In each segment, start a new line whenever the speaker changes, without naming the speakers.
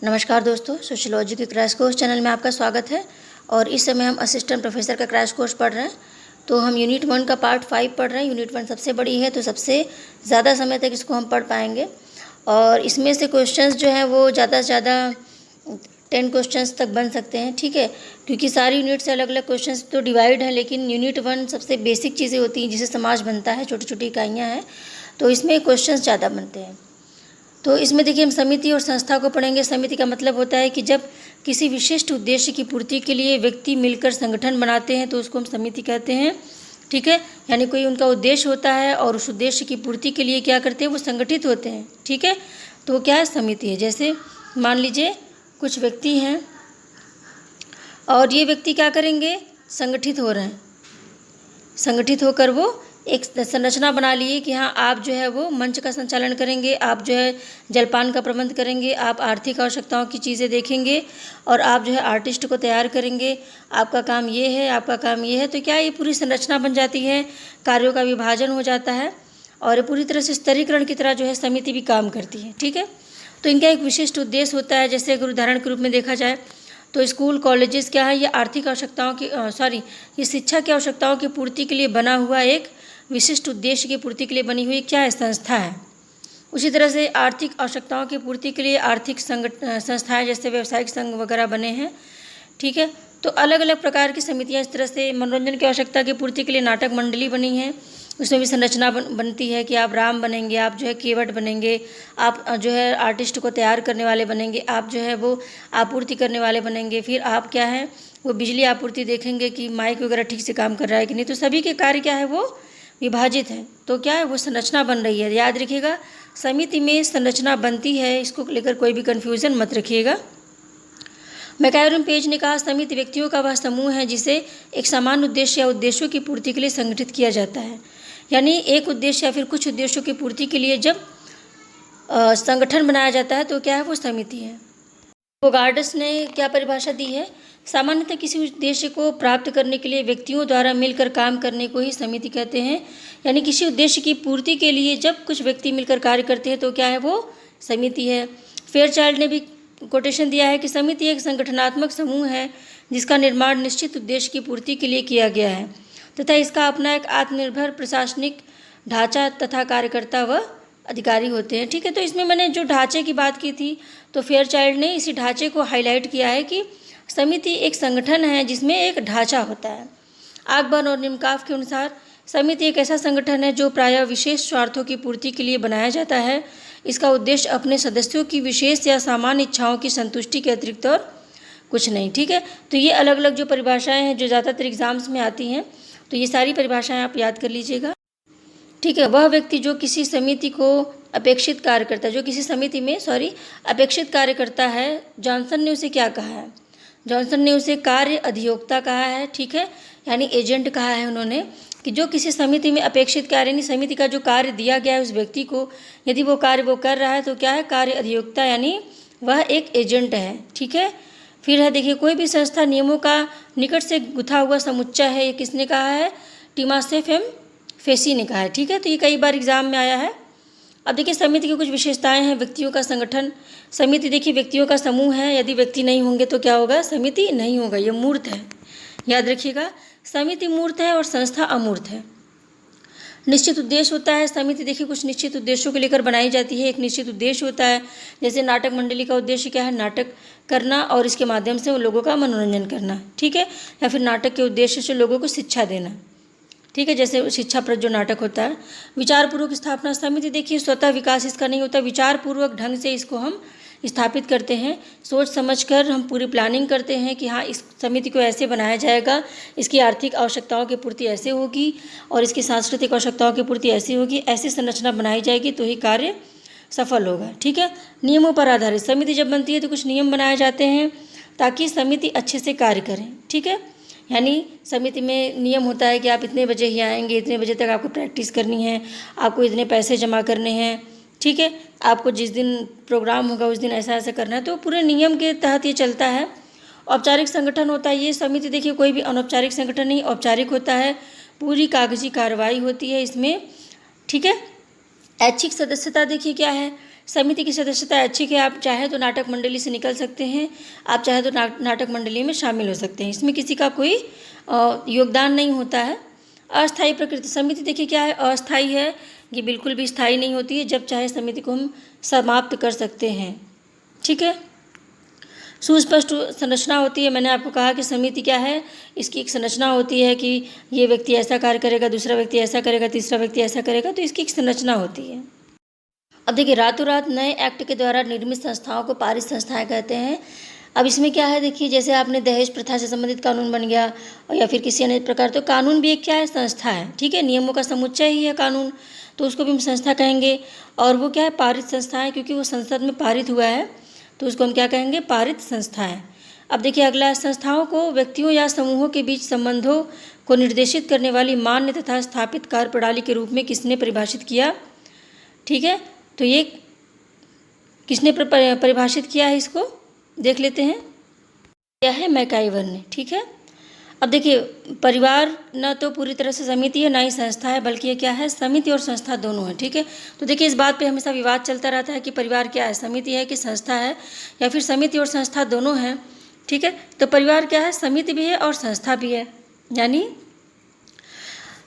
नमस्कार दोस्तों, सोशियोलॉजी के क्रैश कोर्स चैनल में आपका स्वागत है। और इस समय हम असिस्टेंट प्रोफेसर का क्रैश कोर्स पढ़ रहे हैं। तो हम यूनिट 1 का पार्ट 5 पढ़ रहे हैं। यूनिट 1 सबसे बड़ी है तो सबसे ज़्यादा समय तक इसको हम पढ़ पाएंगे। और इसमें से क्वेश्चंस जो हैं वो ज़्यादा से ज़्यादा 10 क्वेश्चंस तक बन सकते हैं, ठीक है। क्योंकि सारी यूनिट से अलग अलग क्वेश्चंस तो डिवाइड हैं, लेकिन यूनिट 1 सबसे बेसिक चीज़ें होती हैं जिसे समाज बनता है, छोटी छोटी इकाइयाँ हैं, तो इसमें क्वेश्चंस ज़्यादा बनते हैं। तो इसमें देखिए हम समिति और संस्था को पढ़ेंगे। समिति का मतलब होता है कि जब किसी विशिष्ट उद्देश्य की पूर्ति के लिए व्यक्ति मिलकर संगठन बनाते हैं तो उसको हम समिति कहते हैं, ठीक है। यानी कोई उनका उद्देश्य होता है और उस उद्देश्य की पूर्ति के लिए क्या करते हैं, वो संगठित होते हैं, ठीक है। तो वो क्या है, समिति है। जैसे मान लीजिए कुछ व्यक्ति हैं और ये व्यक्ति क्या करेंगे, संगठित हो रहे हैं। संगठित होकर वो एक संरचना बना लिए कि हाँ आप जो है वो मंच का संचालन करेंगे, आप जो है जलपान का प्रबंध करेंगे, आप आर्थिक आवश्यकताओं की चीज़ें देखेंगे और आप जो है आर्टिस्ट को तैयार करेंगे। आपका काम ये है, आपका काम ये है। तो क्या ये पूरी संरचना बन जाती है, कार्यों का विभाजन हो जाता है और पूरी तरह से स्तरीकरण की तरह जो है समिति भी काम करती है, ठीक है। तो इनका एक विशिष्ट उद्देश्य होता है। जैसे अगर उदाहरण के रूप में देखा जाए तो स्कूल कॉलेजेस क्या है, ये आर्थिक आवश्यकताओं की ये शिक्षा की आवश्यकताओं की पूर्ति के लिए बना हुआ एक विशिष्ट उद्देश्य की पूर्ति के लिए बनी हुई क्या है, संस्था है। उसी तरह से आर्थिक आवश्यकताओं की पूर्ति के लिए आर्थिक संस्थाएं जैसे व्यावसायिक संघ वगैरह बने हैं, ठीक है। तो अलग अलग प्रकार की समितियां इस तरह से मनोरंजन की आवश्यकता की पूर्ति के लिए नाटक मंडली बनी है। उसमें भी संरचना बनती है कि आप राम बनेंगे, आप जो है केवट बनेंगे, आप जो है आर्टिस्ट को तैयार करने वाले बनेंगे, आप जो है वो आपूर्ति करने वाले बनेंगे, फिर आप क्या है वो बिजली आपूर्ति देखेंगे कि माइक वगैरह ठीक से काम कर रहा है कि नहीं। तो सभी के कार्य क्या है, वो विभाजित है। तो क्या है, वो संरचना बन रही है। याद रखिएगा, समिति में संरचना बनती है, इसको लेकर कोई भी कन्फ्यूज़न मत रखिएगा। मैकायरन पेज ने कहा, समिति व्यक्तियों का वह समूह है जिसे एक समान उद्देश्य या उद्देश्यों की पूर्ति के लिए संगठित किया जाता है। यानी एक उद्देश्य या फिर कुछ उद्देश्यों की पूर्ति के लिए जब संगठन बनाया जाता है तो क्या है, वो समिति है। बोगार्ड्स ने क्या परिभाषा दी है, सामान्यतः किसी उद्देश्य को प्राप्त करने के लिए व्यक्तियों द्वारा मिलकर काम करने को ही समिति कहते हैं। यानी किसी उद्देश्य की पूर्ति के लिए जब कुछ व्यक्ति मिलकर कार्य करते हैं तो क्या है, वो समिति है। फेयरचाइल्ड ने भी कोटेशन दिया है कि समिति एक संगठनात्मक समूह है जिसका निर्माण निश्चित उद्देश्य की पूर्ति के लिए किया गया है तथा इसका अपना एक आत्मनिर्भर प्रशासनिक ढांचा तथा कार्यकर्ता व अधिकारी होते हैं, ठीक है। तो इसमें मैंने जो ढांचे की बात की थी तो फेयरचाइल्ड ने इसी ढांचे को हाईलाइट किया है कि समिति एक संगठन है जिसमें एक ढांचा होता है। आकबर और निमकाफ के अनुसार समिति एक ऐसा संगठन है जो प्रायः विशेष स्वार्थों की पूर्ति के लिए बनाया जाता है। इसका उद्देश्य अपने सदस्यों की विशेष या सामान्य इच्छाओं की संतुष्टि के अतिरिक्त और कुछ नहीं, ठीक है। तो ये अलग अलग जो परिभाषाएं हैं जो ज़्यादातर एग्जाम्स में आती हैं, तो ये सारी परिभाषाएं आप याद कर लीजिएगा, ठीक है। वह व्यक्ति जो किसी समिति को अपेक्षित कार्य करता है, जो किसी समिति में अपेक्षित कार्य करता है, जॉनसन ने उसे क्या कहा है, जॉनसन ने उसे कार्य अधियोक्ता कहा है, ठीक है। यानी एजेंट कहा है उन्होंने कि जो किसी समिति में अपेक्षित कार्य, यानी समिति का जो कार्य दिया गया है उस व्यक्ति को, यदि वो कार्य वो कर रहा है तो क्या है, कार्य अधियोक्ता, यानी वह एक एजेंट है, ठीक है। फिर है देखिए, कोई भी संस्था नियमों का निकट से गुथा हुआ समुच्चय है, ये किसने कहा है, टिमासेफ एम फेसी ने कहा है, ठीक है। तो ये कई बार एग्जाम में आया है। अब देखिए समिति की कुछ विशेषताएं हैं। व्यक्तियों का संगठन, समिति देखिए व्यक्तियों का समूह है, यदि व्यक्ति नहीं होंगे तो क्या होगा, समिति नहीं होगा, ये मूर्त है। याद रखिएगा, समिति मूर्त है और संस्था अमूर्त है। निश्चित उद्देश्य होता है। समिति देखिए कुछ निश्चित उद्देश्यों को लेकर बनाई जाती है। एक निश्चित उद्देश्य होता है, जैसे नाटक मंडली का उद्देश्य क्या है, नाटक करना और इसके माध्यम से उन लोगों का मनोरंजन करना, ठीक है। या फिर नाटक के उद्देश्य से लोगों को शिक्षा देना, ठीक है, जैसे शिक्षाप्रद जो नाटक होता है। विचारपूर्वक स्थापना, समिति देखिए स्वतः विकास इसका नहीं होता, विचारपूर्वक ढंग से इसको हम स्थापित करते हैं। सोच समझकर हम पूरी प्लानिंग करते हैं कि हाँ इस समिति को ऐसे बनाया जाएगा, इसकी आर्थिक आवश्यकताओं की पूर्ति ऐसे होगी और इसकी सांस्कृतिक आवश्यकताओं की पूर्ति ऐसी होगी, ऐसी संरचना बनाई जाएगी तो ही कार्य सफल होगा, ठीक है। नियमों पर आधारित, समिति जब बनती है तो कुछ नियम बनाए जाते हैं ताकि समिति अच्छे से कार्य करें, ठीक है। यानी समिति में नियम होता है कि आप इतने बजे ही आएंगे, इतने बजे तक आपको प्रैक्टिस करनी है, आपको इतने पैसे जमा करने हैं, ठीक है। आपको जिस दिन प्रोग्राम होगा उस दिन ऐसा ऐसा करना है। तो पूरे नियम के तहत ये चलता है। औपचारिक संगठन होता है ये समिति, देखिए कोई भी अनौपचारिक संगठन नहीं, औपचारिक होता है, पूरी कागजी कार्रवाई होती है इसमें, ठीक है। ऐच्छिक सदस्यता देखिए क्या है, समिति की सदस्यता ऐच्छिक है, आप चाहे तो नाटक मंडली से निकल सकते हैं, आप चाहे तो नाटक मंडली में शामिल हो सकते हैं, इसमें किसी का कोई योगदान नहीं होता है। अस्थायी प्रकृति समिति देखिए क्या है, अस्थायी है, ये बिल्कुल भी स्थायी नहीं होती है, जब चाहे समिति को हम समाप्त कर सकते हैं। ठीक है, सुस्पष्ट संरचना होती है। मैंने आपको कहा कि समिति क्या है, इसकी एक संरचना होती है कि ये व्यक्ति ऐसा कार्य करेगा, दूसरा व्यक्ति ऐसा करेगा, तीसरा व्यक्ति ऐसा करेगा, तो इसकी एक संरचना होती है। अब देखिए, रातों रात नए एक्ट के द्वारा निर्मित संस्थाओं को पारित संस्थाएं कहते हैं। अब इसमें क्या है, देखिए जैसे आपने दहेज प्रथा से संबंधित कानून बन गया या फिर किसी अन्य प्रकार, तो कानून भी एक क्या है, संस्था है। ठीक है, नियमों का समुच्चय ही है कानून, तो उसको भी हम संस्था कहेंगे। और वो क्या है, पारित संस्था है, क्योंकि वो संसद में पारित हुआ है, तो उसको हम क्या कहेंगे, पारित संस्था है। अब देखिए अगला, संस्थाओं को व्यक्तियों या समूहों के बीच संबंधों को निर्देशित करने वाली मान्य तथा स्थापित कार्यप्रणाली के रूप में किसने परिभाषित किया। ठीक है, तो ये किसने परिभाषित किया है, इसको देख लेते हैं, क्या है, मैकाइवर ने। ठीक है, अब देखिए परिवार न तो पूरी तरह से समिति है, ना ही संस्था है, बल्कि ये क्या है, समिति और संस्था दोनों है। ठीक है, तो देखिए इस बात पे हमेशा विवाद चलता रहता है कि परिवार क्या है, समिति है कि संस्था है, या फिर समिति और संस्था दोनों हैं। ठीक है, तो परिवार क्या है, समिति भी है और संस्था भी है। यानी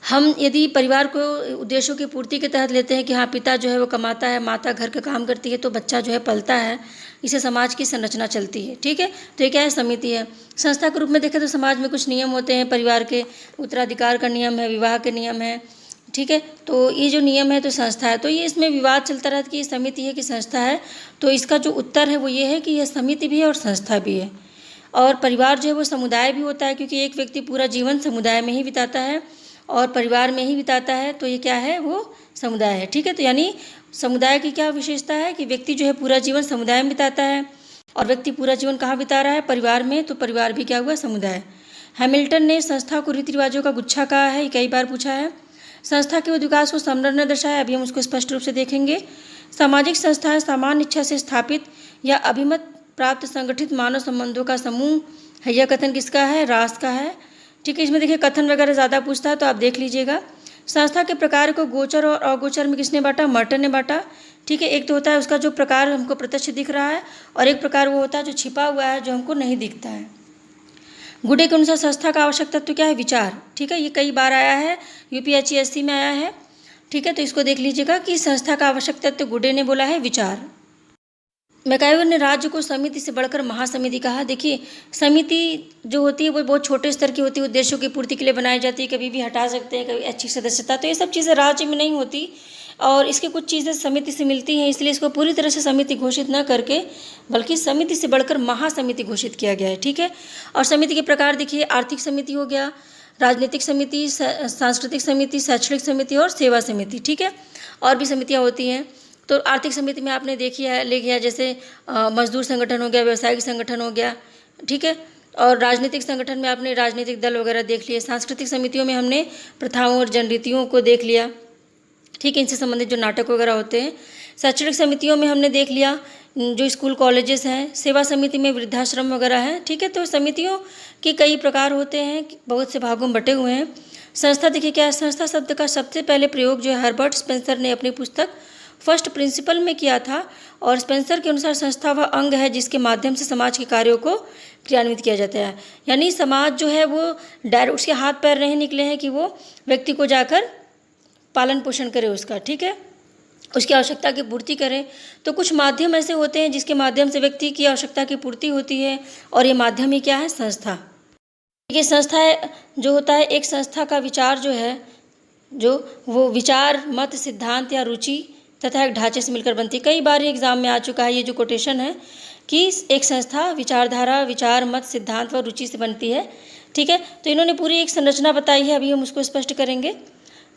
हम यदि परिवार को उद्देश्यों की पूर्ति के तहत लेते हैं कि हाँ, पिता जो है वो कमाता है, माता घर का काम करती है, तो बच्चा जो है पलता है, इसे समाज की संरचना चलती है। ठीक है, तो ये क्या है, समिति है। संस्था के रूप में देखें तो समाज में कुछ नियम होते हैं, परिवार के उत्तराधिकार का नियम है, विवाह के नियम है। ठीक है, तो ये जो नियम है तो संस्था है। तो ये इसमें विवाद चलता रहता है कि ये समिति है कि संस्था है, तो इसका जो उत्तर है वो ये है कि यह समिति भी है और संस्था भी है। और परिवार जो है वो समुदाय भी होता है, क्योंकि एक व्यक्ति पूरा जीवन समुदाय में ही बिताता है और परिवार में ही बिताता है, तो ये क्या है, वो समुदाय है। ठीक है, तो यानी समुदाय की क्या विशेषता है कि व्यक्ति जो है पूरा जीवन समुदाय में बिताता है, और व्यक्ति पूरा जीवन कहाँ बिता रहा है, परिवार में, तो परिवार भी क्या हुआ, समुदाय। हैमिल्टन ने संस्था को रीति रिवाजों का गुच्छा कहा है, ये कई बार पूछा है। संस्था के विकास को समन्वय दर्शाया, अभी हम उसको स्पष्ट रूप से देखेंगे। सामाजिक संस्थाएं सामान्य इच्छा से स्थापित या अभिमत प्राप्त संगठित मानव संबंधों का समूह है। यह कथन किसका है, रास का है। ठीक है, इसमें देखिए कथन वगैरह ज़्यादा पूछता है, तो आप देख लीजिएगा। संस्था के प्रकार को गोचर और अगोचर में किसने बांटा, मर्टन ने बांटा। ठीक है, एक तो होता है उसका जो प्रकार हमको प्रत्यक्ष दिख रहा है, और एक प्रकार वो होता है जो छिपा हुआ है, जो हमको नहीं दिखता है। गुडे के अनुसार संस्था का आवश्यक तत्व क्या है, विचार। ठीक है, ये कई बार आया है, यूपीएससी में आया है। ठीक है, तो इसको देख लीजिएगा कि संस्था का आवश्यक तत्व गुडे ने बोला है विचार। मैकाइवर ने राज्य को समिति से बढ़कर महासमिति कहा। देखिए समिति जो होती है वो बहुत छोटे स्तर की होती है, उद्देश्यों की पूर्ति के लिए बनाई जाती है, कभी भी हटा सकते हैं, कभी अच्छी सदस्यता, तो ये सब चीज़ें राज्य में नहीं होती, और इसकी कुछ चीज़ें समिति से मिलती हैं, इसलिए इसको पूरी तरह से समिति घोषित न करके बल्कि समिति से बढ़कर महासमिति घोषित किया गया है। ठीक है, और समिति के प्रकार देखिए, आर्थिक समिति हो गया, राजनीतिक समिति, सांस्कृतिक समिति, शैक्षणिक समिति और सेवा समिति। ठीक है, और भी समितियाँ होती हैं। तो आर्थिक समिति में आपने देखी है, ले गया जैसे मजदूर संगठन हो गया, व्यवसायिक संगठन हो गया। ठीक है, और राजनीतिक संगठन में आपने राजनीतिक दल वगैरह देख लिए। सांस्कृतिक समितियों में हमने प्रथाओं और जनरीतियों को देख लिया। ठीक है, इनसे संबंधित जो नाटक वगैरह होते हैं। शैक्षणिक समितियों में हमने देख लिया जो स्कूल कॉलेजेस हैं। सेवा समिति में वृद्धाश्रम वगैरह है। ठीक है, तो समितियों के कई प्रकार होते हैं, बहुत से भागों में बटे हुए हैं। संस्था देखिए क्या है, संस्था शब्द का सबसे पहले प्रयोग जो है हर्बर्ट स्पेंसर ने अपनी पुस्तक फर्स्ट प्रिंसिपल में किया था, और स्पेंसर के अनुसार संस्था वह अंग है जिसके माध्यम से समाज के कार्यों को क्रियान्वित किया जाता है। यानी समाज जो है वो डायरेक्ट उसके हाथ पैर नहीं निकले हैं कि वो व्यक्ति को जाकर पालन पोषण करे उसका। ठीक है, उसकी आवश्यकता की पूर्ति करें। तो कुछ माध्यम ऐसे होते हैं जिसके माध्यम से व्यक्ति की आवश्यकता की पूर्ति होती है, और ये माध्यम ही क्या है, संस्था। देखिए संस्था जो होता है, एक संस्था का विचार जो है, जो वो विचार, मत, सिद्धांत या रुचि तथा एक ढांचे से मिलकर बनती है। कई बार ये एग्जाम में आ चुका है ये जो कोटेशन है कि एक संस्था विचारधारा, विचार, मत, सिद्धांत व रुचि से बनती है। ठीक है, तो इन्होंने पूरी एक संरचना बताई है, अभी हम उसको स्पष्ट करेंगे।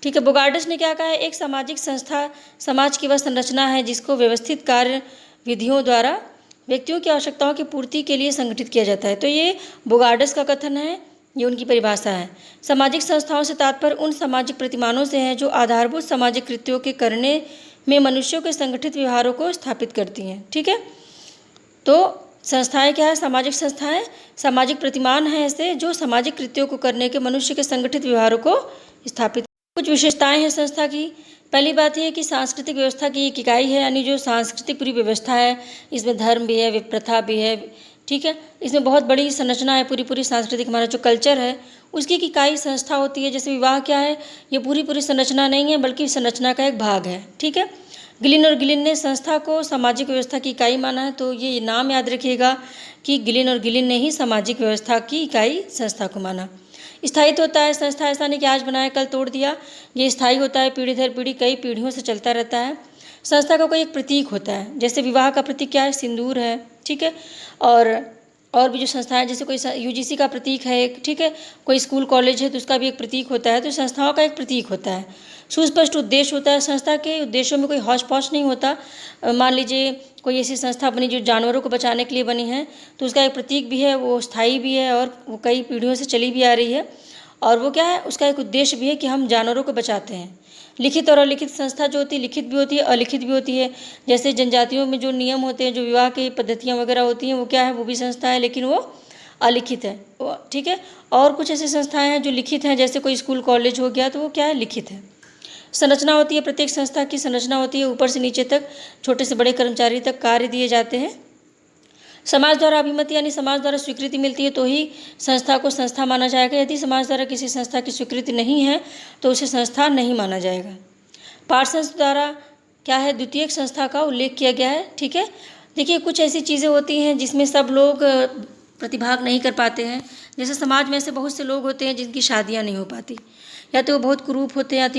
ठीक है, बोगार्डस ने क्या कहा है, एक सामाजिक संस्था समाज की वह संरचना है जिसको व्यवस्थित कार्य विधियों द्वारा व्यक्तियों की आवश्यकताओं की पूर्ति के लिए संगठित किया जाता है। तो ये बोगार्डस का कथन है, ये उनकी परिभाषा है। सामाजिक संस्थाओं से तात्पर्य उन सामाजिक प्रतिमानों से है जो आधारभूत सामाजिक कृत्यों के करने में मनुष्यों के संगठित व्यवहारों को स्थापित करती हैं। ठीक है, तो संस्थाएं क्या है, सामाजिक संस्थाएं सामाजिक प्रतिमान हैं ऐसे जो सामाजिक कृत्यों को करने के मनुष्य के संगठित व्यवहारों को स्थापित। कुछ विशेषताएं हैं संस्था की, पहली बात ये है कि सांस्कृतिक व्यवस्था की एक इकाई है, यानी जो सांस्कृतिक पूरी व्यवस्था है, इसमें धर्म भी है, प्रथा भी है, ठीक है। इसमें बहुत बड़ी संरचना है, पूरी पूरी सांस्कृतिक हमारा जो कल्चर है उसकी एक इकाई संस्था होती है। जैसे विवाह क्या है, ये पूरी पूरी संरचना नहीं है बल्कि संरचना का एक भाग है, ठीक है। गिलिन और गिलिन ने संस्था को सामाजिक व्यवस्था की इकाई माना है, तो ये नाम याद रखिएगा कि गिलिन और गिलिन ने ही सामाजिक व्यवस्था की इकाई संस्था को माना। स्थायित्व होता है, संस्था ऐसा नहीं कि आज बनाया कल तोड़ दिया, ये स्थायी होता है, पीढ़ी दर पीढ़ी कई पीढ़ियों से चलता रहता है। संस्था का कोई एक प्रतीक होता है, जैसे विवाह का प्रतीक क्या है, सिंदूर है, ठीक है। और भी जो संस्थाएं, जैसे कोई यूजीसी का प्रतीक है एक, ठीक है, कोई स्कूल कॉलेज है तो उसका भी एक प्रतीक होता है। तो संस्थाओं का एक प्रतीक होता है, सुस्पष्ट उद्देश्य होता है, संस्था के उद्देश्यों में कोई हौच पौच नहीं होता। मान लीजिए कोई ऐसी संस्था बनी जो जानवरों को बचाने के लिए बनी है, तो उसका एक प्रतीक भी है, वो स्थायी भी है और वो कई पीढ़ियों से चली भी आ रही है। और वो क्या है, उसका एक उद्देश्य भी है कि हम जानवरों को बचाते हैं। लिखित और अलिखित संस्था जो होती है, लिखित भी होती है अलिखित भी होती है। जैसे जनजातियों में जो नियम होते हैं, जो विवाह की पद्धतियाँ वगैरह होती हैं, वो क्या है, वो भी संस्था है लेकिन वो अलिखित है, ठीक है। और कुछ ऐसी संस्थाएं हैं जो लिखित हैं, जैसे कोई स्कूल कॉलेज हो गया, तो वो क्या है, लिखित है। संरचना होती है, प्रत्येक संस्था की संरचना होती है, ऊपर से नीचे तक, छोटे से बड़े कर्मचारी तक कार्य दिए जाते हैं। समाज द्वारा अभिमति यानी समाज द्वारा स्वीकृति मिलती है तो ही संस्था को संस्था माना जाएगा। यदि समाज द्वारा किसी संस्था की स्वीकृति नहीं है तो उसे संस्था नहीं माना जाएगा। पार्षद द्वारा क्या है, द्वितीयक संस्था का उल्लेख किया गया है, ठीक है। देखिए कुछ ऐसी चीज़ें होती हैं जिसमें सब लोग प्रतिभाग नहीं कर पाते हैं। जैसे समाज में ऐसे बहुत से लोग होते हैं जिनकी शादियाँ नहीं हो पाती, या तो वो बहुत कुरूप होते हैं,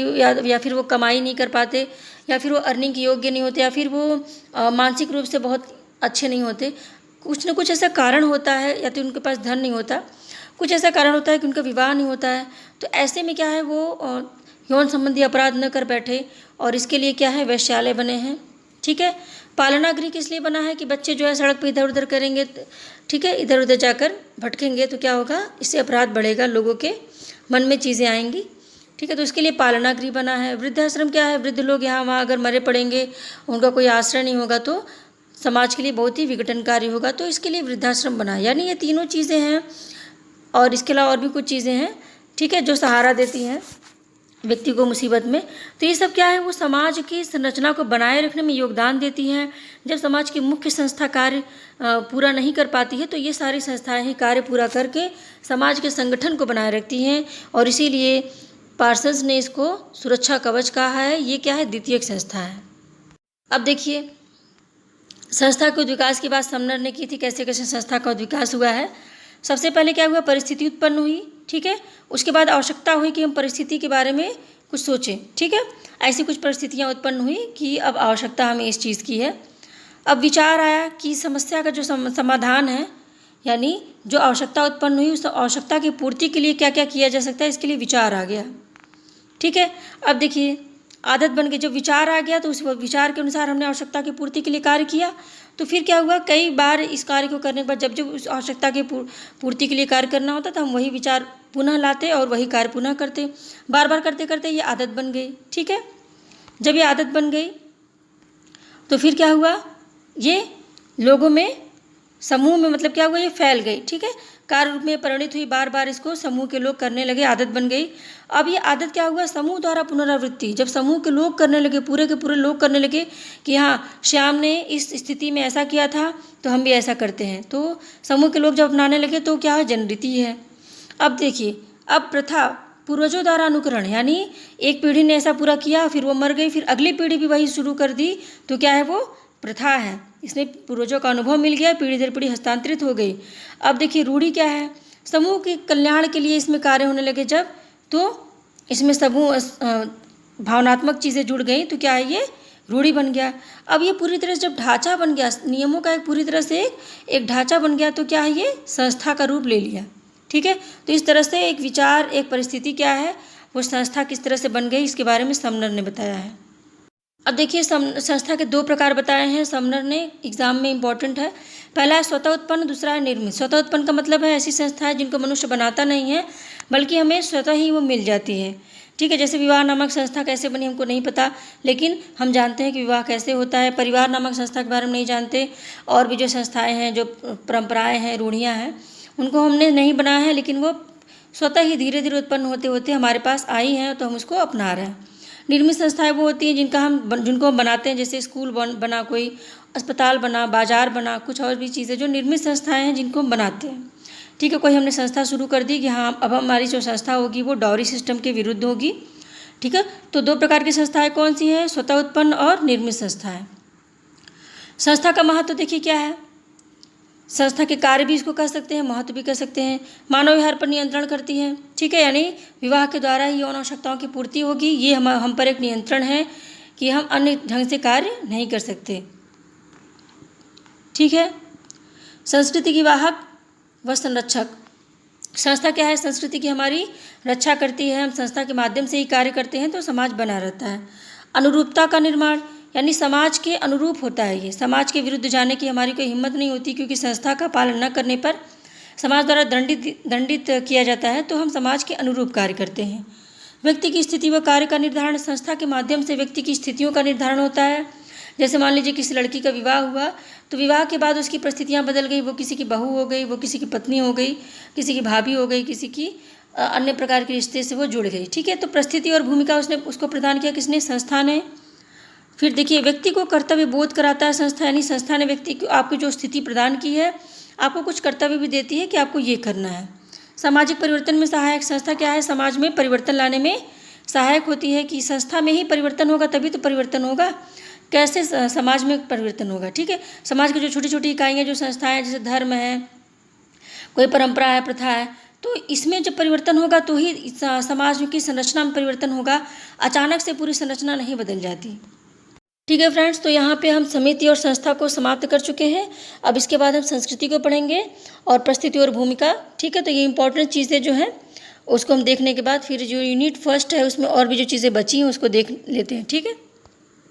या फिर वो कमाई नहीं कर पाते, या फिर वो अर्निंग के योग्य नहीं होते, या फिर वो मानसिक रूप से बहुत अच्छे नहीं होते। कुछ न कुछ ऐसा कारण होता है, या तो उनके पास धन नहीं होता, कुछ ऐसा कारण होता है कि उनका विवाह नहीं होता है। तो ऐसे में क्या है, वो यौन संबंधी अपराध न कर बैठे, और इसके लिए क्या है, वेश्यालय बने हैं, ठीक है। पालना गृह किस लिए बना है कि बच्चे जो है सड़क पे इधर उधर करेंगे, ठीक है, इधर उधर जाकर भटकेंगे तो क्या होगा, इससे अपराध बढ़ेगा, लोगों के मन में चीज़ें आएंगी, ठीक है। तो इसके लिए पालना गृह बना है। वृद्धाश्रम क्या है, वृद्ध लोग यहाँ वहाँ अगर मरे पड़ेंगे, उनका कोई आश्रय नहीं होगा तो समाज के लिए बहुत ही विघटनकारी होगा, तो इसके लिए वृद्धाश्रम बना है। यानी ये तीनों चीज़ें हैं, और इसके अलावा और भी कुछ चीज़ें हैं, ठीक है, जो सहारा देती हैं व्यक्ति को मुसीबत में। तो ये सब क्या है, वो समाज की संरचना को बनाए रखने में योगदान देती हैं। जब समाज की मुख्य संस्था कार्य पूरा नहीं कर पाती है तो ये सारी संस्थाएं ही कार्य पूरा करके समाज के संगठन को बनाए रखती हैं, और इसीलिए पार्सन्स ने इसको सुरक्षा कवच कहा है। ये क्या है, द्वितीयक संस्था है। अब देखिए संस्था के विकास की बात समनर ने की थी, कैसे कैसे संस्था का विकास हुआ है। सबसे पहले क्या हुआ, परिस्थिति उत्पन्न हुई, ठीक है। उसके बाद आवश्यकता हुई कि हम परिस्थिति के बारे में कुछ सोचें, ठीक है। ऐसी कुछ परिस्थितियाँ उत्पन्न हुई कि अब आवश्यकता हमें इस चीज़ की है। अब विचार आया कि समस्या का जो समाधान है, यानी जो आवश्यकता उत्पन्न हुई उस आवश्यकता की पूर्ति के लिए क्या क्या किया जा सकता है, इसके लिए विचार आ गया, ठीक है। अब देखिए आदत बन गई, जब विचार आ गया तो उस विचार के अनुसार हमने आवश्यकता की पूर्ति के लिए कार्य किया। तो फिर क्या हुआ, कई बार इस कार्य को करने के बाद जब जब उस आवश्यकता की पूर्ति के लिए कार्य करना होता तो हम वही विचार पुनः लाते और वही कार्य पुनः करते, बार बार करते करते ये आदत बन गई, ठीक है। जब ये आदत बन गई तो फिर क्या हुआ, ये लोगों में, समूह में, मतलब क्या हुआ, ये फैल गई, ठीक है, कार्य रूप में परिणित हुई, बार बार इसको समूह के लोग करने लगे, आदत बन गई। अब ये आदत क्या हुआ, समूह द्वारा पुनरावृत्ति, जब समूह के लोग करने लगे, पूरे के पूरे लोग करने लगे कि हाँ श्याम ने इस स्थिति में ऐसा किया था तो हम भी ऐसा करते हैं, तो समूह के लोग जब अपनाने लगे तो क्या है, जनरीति है। अब देखिए, अब प्रथा, पूर्वजों द्वारा अनुकरण, यानी एक पीढ़ी ने ऐसा पूरा किया, फिर वो मर गई, फिर अगली पीढ़ी भी वही शुरू कर दी, तो क्या है, वो प्रथा है। इसमें पूर्वजों का अनुभव मिल गया, पीढ़ी दर पीढ़ी हस्तांतरित हो गई। अब देखिए रूढ़ि क्या है, समूह के कल्याण के लिए इसमें कार्य होने लगे जब, तो इसमें समूह भावनात्मक चीज़ें जुड़ गई, तो क्या है, ये रूढ़ि बन गया। अब ये पूरी तरह से जब ढांचा बन गया, नियमों का एक पूरी तरह से एक ढांचा बन गया, तो क्या है, ये संस्था का रूप ले लिया, ठीक है। तो इस तरह से एक विचार, एक परिस्थिति क्या है, वो संस्था किस तरह से बन गई, इसके बारे में समनर ने बताया है। अब देखिए संस्था के दो प्रकार बताए हैं समनर ने, एग्जाम में इम्पॉर्टेंट है। पहला है स्वतः उत्पन्न, दूसरा है निर्मित। स्वतः उत्पन्न का मतलब है ऐसी संस्था है जिनको मनुष्य बनाता नहीं है बल्कि हमें स्वतः ही वो मिल जाती है, ठीक है। जैसे विवाह नामक संस्था कैसे बनी हमको नहीं पता, लेकिन हम जानते हैं कि विवाह कैसे होता है। परिवार नामक संस्था के बारे में नहीं जानते, और भी जो संस्थाएँ हैं, जो परंपराएँ हैं, रूढ़ियाँ हैं, उनको हमने नहीं बनाया है, लेकिन वो स्वतः ही धीरे धीरे उत्पन्न होते होते हमारे पास आई हैं, तो हम उसको अपना रहे हैं। निर्मित संस्थाएं वो होती हैं जिनको हम बनाते हैं, जैसे स्कूल बना, कोई अस्पताल बना, बाजार बना, कुछ और भी चीज़ें जो निर्मित संस्थाएं हैं जिनको हम बनाते हैं। ठीक है, कोई हमने संस्था शुरू कर दी कि हाँ अब हमारी जो संस्था होगी वो डाउरी सिस्टम के विरुद्ध होगी। ठीक है, तो दो प्रकार की संस्थाएं कौन सी हैं, स्वतः उत्पन्न और निर्मित संस्थाएं। संस्था का महत्व देखिए क्या है, संस्था के कार्य भी इसको कह सकते हैं, महत्व भी कह सकते हैं। मानव व्यवहार पर नियंत्रण करती है। ठीक है, यानी विवाह के द्वारा ही यौन आवश्यकताओं की पूर्ति होगी, ये हम पर एक नियंत्रण है कि हम अन्य ढंग से कार्य नहीं कर सकते। ठीक है, संस्कृति की वाहक व संरक्षक। संस्था क्या है, संस्कृति की हमारी रक्षा करती है। हम संस्था के माध्यम से ही कार्य करते हैं तो समाज बना रहता है। अनुरूपता का निर्माण, यानी समाज के अनुरूप होता है ये, समाज के विरुद्ध जाने की हमारी कोई हिम्मत नहीं होती, क्योंकि संस्था का पालन न करने पर समाज द्वारा दंडित किया जाता है, तो हम समाज के अनुरूप कार्य करते हैं। व्यक्ति की स्थिति व कार्य का निर्धारण, संस्था के माध्यम से व्यक्ति की स्थितियों का निर्धारण होता है। जैसे मान लीजिए किसी लड़की का विवाह हुआ, तो विवाह के बाद उसकी परिस्थितियाँ बदल गई, वो किसी की बहू हो गई, वो किसी की पत्नी हो गई, किसी की भाभी हो गई, किसी की अन्य प्रकार के रिश्ते से वो जुड़ गई। ठीक है, तो परिस्थिति और भूमिका उसको प्रदान किया किसने, संस्था ने। फिर देखिए, व्यक्ति को कर्तव्य बोध कराता है संस्था, यानी संस्था ने व्यक्ति को आपको जो स्थिति प्रदान की है, आपको कुछ कर्तव्य भी देती है कि आपको ये करना है। सामाजिक परिवर्तन में सहायक, संस्था क्या है, समाज में परिवर्तन लाने में सहायक होती है कि संस्था में ही परिवर्तन होगा तभी तो परिवर्तन होगा। कैसे समाज में परिवर्तन होगा। ठीक है, समाज की जो छोटी छोटी इकाइयाँ जो संस्थाएं, जैसे धर्म है, कोई परंपरा है, प्रथा है, तो इसमें जब परिवर्तन होगा तो ही समाज की संरचना में परिवर्तन होगा। अचानक से पूरी संरचना नहीं बदल जाती। ठीक है फ्रेंड्स, तो यहाँ पे हम समिति और संस्था को समाप्त कर चुके हैं। अब इसके बाद हम संस्कृति को पढ़ेंगे और परिस्थिति और भूमिका। ठीक है, तो ये इंपॉर्टेंट चीज़ें जो हैं उसको हम देखने के बाद फिर जो यूनिट फर्स्ट है उसमें और भी जो चीज़ें बची हैं उसको देख लेते हैं। ठीक है।